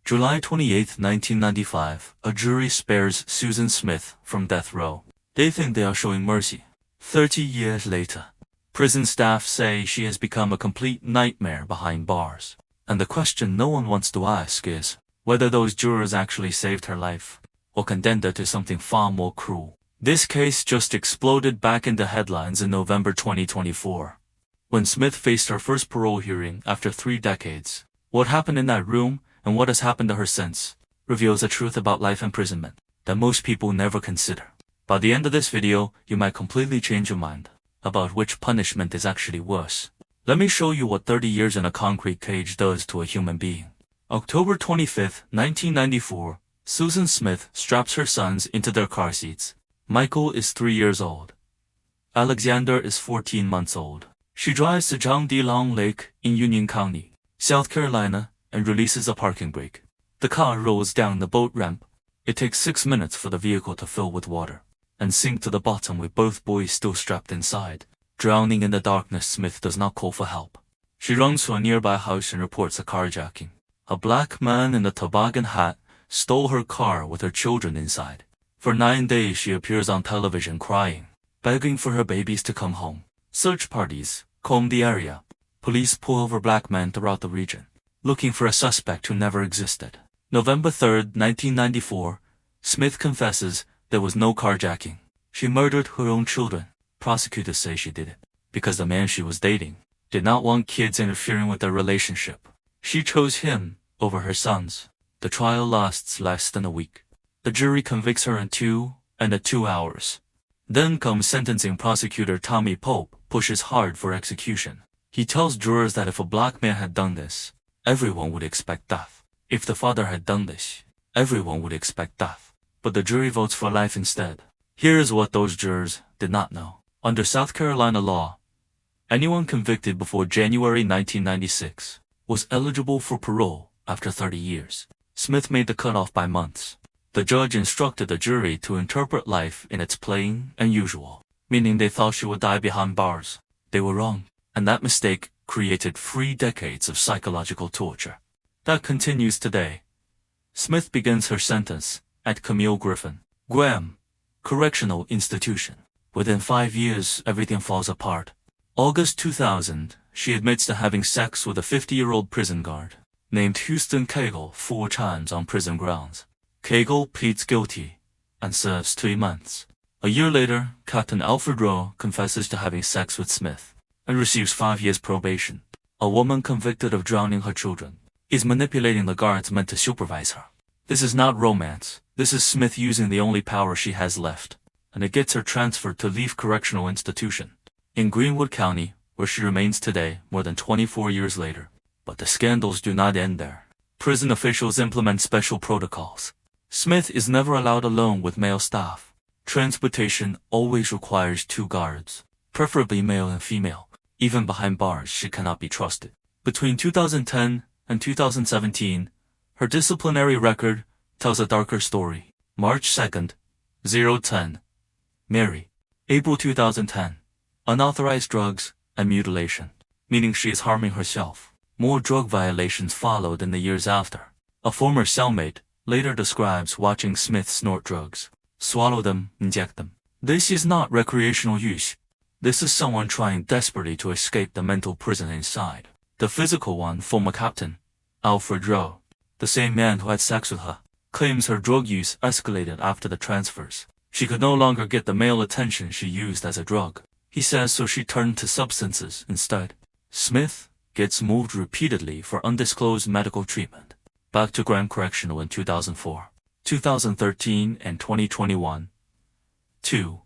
July 28, 1995, a jury spares Susan Smith from death row. They think they are showing mercy. 30 years later, prison staff say she has become a complete nightmare behind bars. And the question no one wants to ask is whether those jurors actually saved her life or condemned her to something far more cruel. This case just exploded back into headlines in November 2024, when Smith faced her first parole hearing after 3 decades. What happened in that room and what has happened to her since reveals a truth about life imprisonment that most people never consider. By the end of this video, you might completely change your mind about which punishment is actually worse. Let me show you what 30 years in a concrete cage does to a human being. October 25, 1994, Susan Smith straps her sons into their car seats. Michael is 3 years old. Alexander is 14 months old. She drives to John D. Long Lake in Union County, South Carolina, and releases a parking brake. The car rolls down the boat ramp. It takes 6 minutes for the vehicle to fill with water and sink to the bottom with both boys still strapped inside. Drowning in the darkness, Smith does not call for help. She runs to a nearby house and reports a carjacking. A black man in a toboggan hat stole her car with her children inside. For 9 days she appears on television crying, begging for her babies to come home. Search parties comb the area. Police pull over black men throughout the region, looking for a suspect who never existed. November 3, 1994, Smith confesses there was no carjacking. She murdered her own children. Prosecutors say she did it because the man she was dating did not want kids interfering with their relationship. She chose him over her sons. The trial lasts less than a week. The jury convicts her in 2 hours. Then comes sentencing. Prosecutor Tommy Pope pushes hard for execution. He tells jurors that if a black man had done this, everyone would expect death. If the father had done this, everyone would expect death. But the jury votes for life instead. Here is what those jurors did not know. Under South Carolina law, anyone convicted before January 1996 was eligible for parole after 30 years. Smith made the cutoff by months. The judge instructed the jury to interpret life in its plain and usual, meaning they thought she would die behind bars. They were wrong, and that mistake created 3 decades of psychological torture. That continues today. Smith begins her sentence at Camille Griffin, Guam Correctional Institution. Within 5 years, everything falls apart. August 2000, she admits to having sex with a 50-year-old prison guard named Houston Cagle 4 times on prison grounds. Cagle pleads guilty and serves 3 months. A year later, Captain Alfred Rowe confesses to having sex with Smith and receives 5 years probation. A woman convicted of drowning her children is manipulating the guards meant to supervise her. This is not romance. This is Smith using the only power she has left, and it gets her transferred to Leaf Correctional Institution in Greenwood County, where she remains today, more than 24 years later. But the scandals do not end there. Prison officials implement special protocols. Smith is never allowed alone with male staff. Transportation always requires 2 guards, preferably male and female. Even behind bars, she cannot be trusted. Between 2010 and 2017, her disciplinary record tells a darker story. March 2nd, 010. Mary. April 2010. Unauthorized drugs and mutilation, meaning she is harming herself. More drug violations followed in the years after. A former cellmate later describes watching Smith snort drugs, swallow them, inject them. This is not recreational use. This is someone trying desperately to escape the mental prison inside. The physical one, former Captain Alfred Rowe, the same man who had sex with her, claims her drug use escalated after the transfers. She could no longer get the male attention she used as a drug. He says so she turned to substances instead. Smith gets moved repeatedly for undisclosed medical treatment. Back to Graham Correctional in 2004, 2013, and 2021. 2.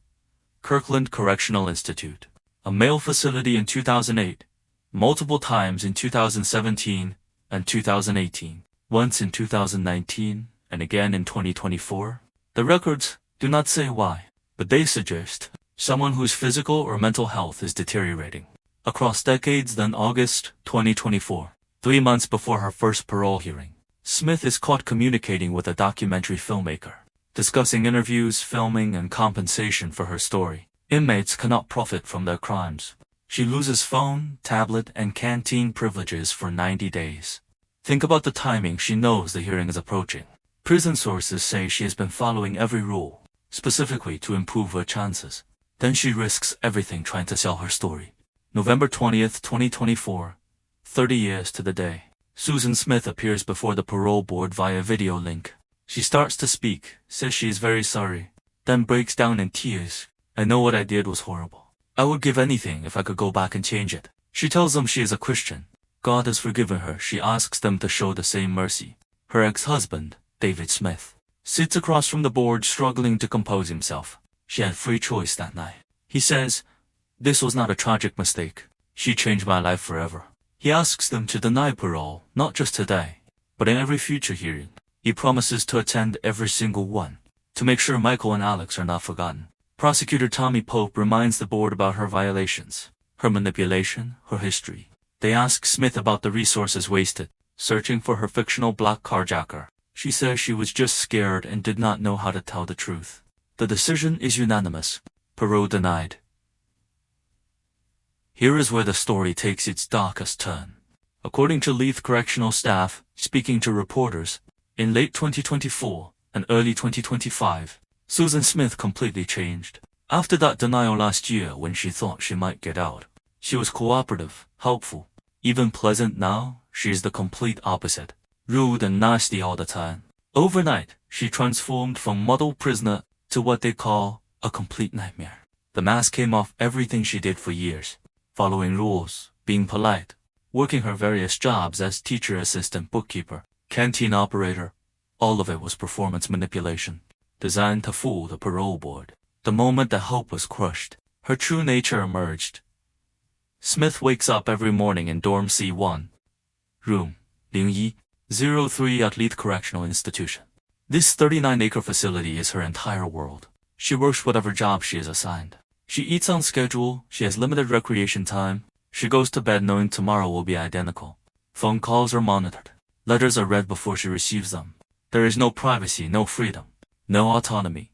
Kirkland Correctional Institute, a male facility in 2008, multiple times in 2017 and 2018, once in 2019, and again in 2024. The records do not say why, but they suggest someone whose physical or mental health is deteriorating. Across decades, then August 2024, 3 months before her first parole hearing, Smith is caught communicating with a documentary filmmaker, discussing interviews, filming, and compensation for her story. Inmates cannot profit from their crimes. She loses phone, tablet, and canteen privileges for 90 days. Think about the timing. She knows the hearing is approaching. Prison sources say she has been following every rule, specifically to improve her chances. Then she risks everything trying to sell her story. November 20th, 2024, 30 years to the day. Susan Smith appears before the parole board via video link. She starts to speak, says she is very sorry, then breaks down in tears. I know what I did was horrible. I would give anything if I could go back and change it. She tells them she is a Christian. God has forgiven her. She asks them to show the same mercy. Her ex-husband, David Smith, sits across from the board struggling to compose himself. She had free choice that night. He says, "This was not a tragic mistake. She changed my life forever." He asks them to deny parole, not just today, but in every future hearing. He promises to attend every single one, to make sure Michael and Alex are not forgotten. Prosecutor Tommy Pope reminds the board about her violations, her manipulation, her history. They ask Smith about the resources wasted, searching for her fictional black carjacker. She says she was just scared and did not know how to tell the truth. The decision is unanimous. Parole denied. Here is where the story takes its darkest turn. According to Leith Correctional staff, speaking to reporters, in late 2024 and early 2025, Susan Smith completely changed. After that denial last year when she thought she might get out, she was cooperative, helpful, even pleasant. Now, she is the complete opposite. Rude and nasty all the time. Overnight, she transformed from model prisoner to what they call a complete nightmare. The mask came off everything she did for years. Following rules, being polite, working her various jobs as teacher assistant, bookkeeper, canteen operator. All of it was performance manipulation, designed to fool the parole board. The moment that hope was crushed, her true nature emerged. Smith wakes up every morning in dorm C1, room 0103 at Leith Correctional Institution. This 39-acre facility is her entire world. She works whatever job she is assigned. She eats on schedule, she has limited recreation time, she goes to bed knowing tomorrow will be identical. Phone calls are monitored. Letters are read before she receives them. There is no privacy, no freedom, no autonomy.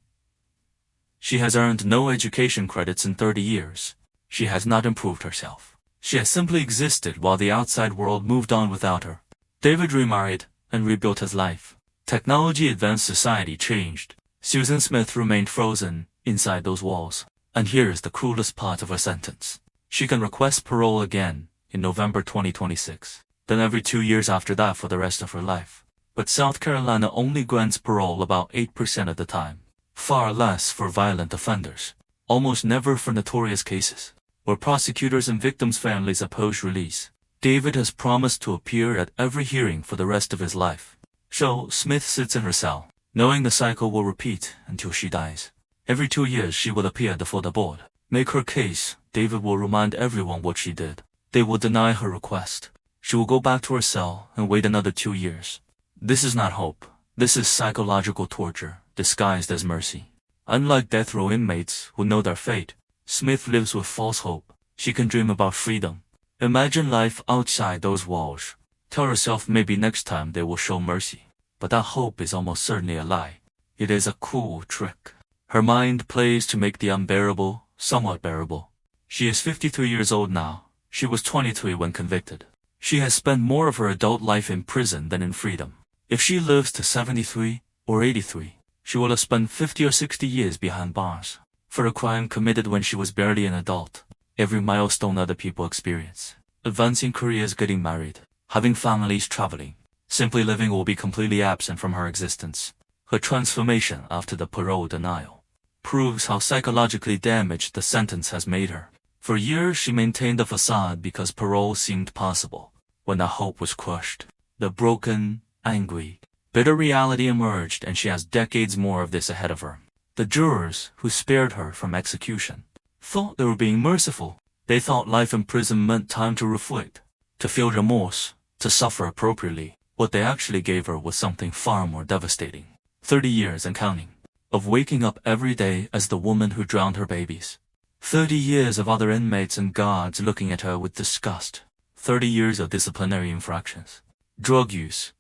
She has earned no education credits in 30 years. She has not improved herself. She has simply existed while the outside world moved on without her. David remarried and rebuilt his life. Technology advanced, society changed. Susan Smith remained frozen inside those walls. And here is the cruelest part of her sentence. She can request parole again in November 2026, then every 2 years after that for the rest of her life. But South Carolina only grants parole about 8% of the time. Far less for violent offenders. Almost never for notorious cases, where prosecutors and victims' families oppose release. David has promised to appear at every hearing for the rest of his life. So, Smith sits in her cell, knowing the cycle will repeat until she dies. Every 2 years she will appear before the board, make her case. David will remind everyone what she did. They will deny her request. She will go back to her cell and wait another 2 years. This is not hope. This is psychological torture, disguised as mercy. Unlike death row inmates who know their fate, Smith lives with false hope. She can dream about freedom. Imagine life outside those walls. Tell herself maybe next time they will show mercy. But that hope is almost certainly a lie. It is a cruel trick. Her mind plays to make the unbearable somewhat bearable. She is 53 years old now. She was 23 when convicted. She has spent more of her adult life in prison than in freedom. If she lives to 73 or 83, she will have spent 50 or 60 years behind bars for a crime committed when she was barely an adult. Every milestone other people experience. Advancing careers, getting married, having families, traveling. Simply living will be completely absent from her existence. Her transformation after the parole denial proves how psychologically damaged the sentence has made her. For years she maintained a facade because parole seemed possible. When the hope was crushed, the broken, angry, bitter reality emerged, and she has decades more of this ahead of her. The jurors who spared her from execution thought they were being merciful. They thought life in prison meant time to reflect, to feel remorse, to suffer appropriately. What they actually gave her was something far more devastating. 30 years and counting, of waking up every day as the woman who drowned her babies. 30 years of other inmates and guards looking at her with disgust. 30 years of disciplinary infractions, drug use,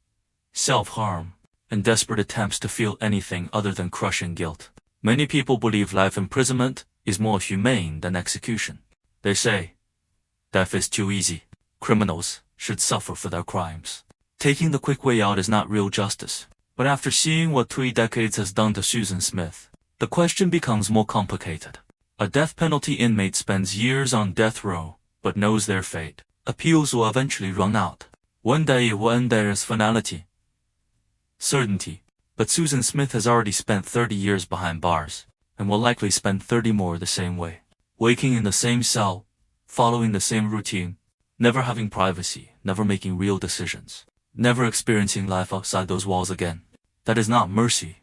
self-harm, and desperate attempts to feel anything other than crushing guilt. Many people believe life imprisonment is more humane than execution. They say, death is too easy. Criminals should suffer for their crimes. Taking the quick way out is not real justice. But after seeing what 3 decades has done to Susan Smith, the question becomes more complicated. A death penalty inmate spends years on death row, but knows their fate. Appeals will eventually run out. One day it will end there as finality. Certainty. But Susan Smith has already spent 30 years behind bars, and will likely spend 30 more the same way. Waking in the same cell, following the same routine, never having privacy, never making real decisions, never experiencing life outside those walls again. That is not mercy.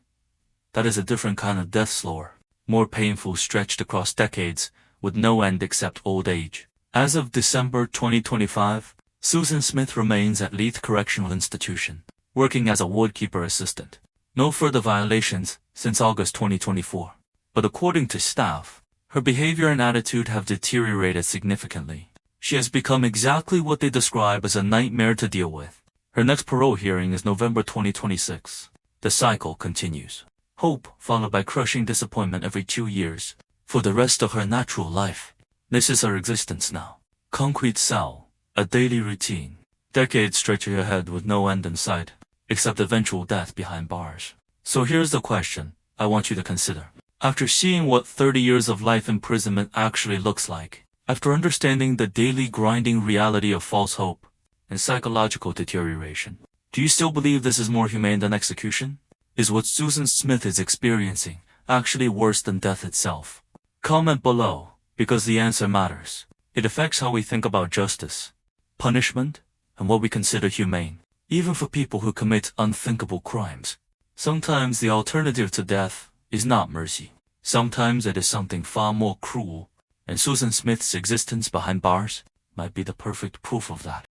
That is a different kind of death, slower, more painful, stretched across decades, with no end except old age. As of December 2025, Susan Smith remains at Leith Correctional Institution, working as a wardkeeper assistant. No further violations since August 2024. But according to staff, her behavior and attitude have deteriorated significantly. She has become exactly what they describe as a nightmare to deal with. Her next parole hearing is November 2026. The cycle continues. Hope followed by crushing disappointment every 2 years. For the rest of her natural life. This is her existence now. Concrete cell. A daily routine. Decades stretching ahead with no end in sight, except eventual death behind bars. So here's the question I want you to consider. After seeing what 30 years of life imprisonment actually looks like, after understanding the daily grinding reality of false hope and psychological deterioration, do you still believe this is more humane than execution? Is what Susan Smith is experiencing actually worse than death itself? Comment below, because the answer matters. It affects how we think about justice, punishment, and what we consider humane, even for people who commit unthinkable crimes. Sometimes the alternative to death is not mercy. Sometimes it is something far more cruel, and Susan Smith's existence behind bars might be the perfect proof of that.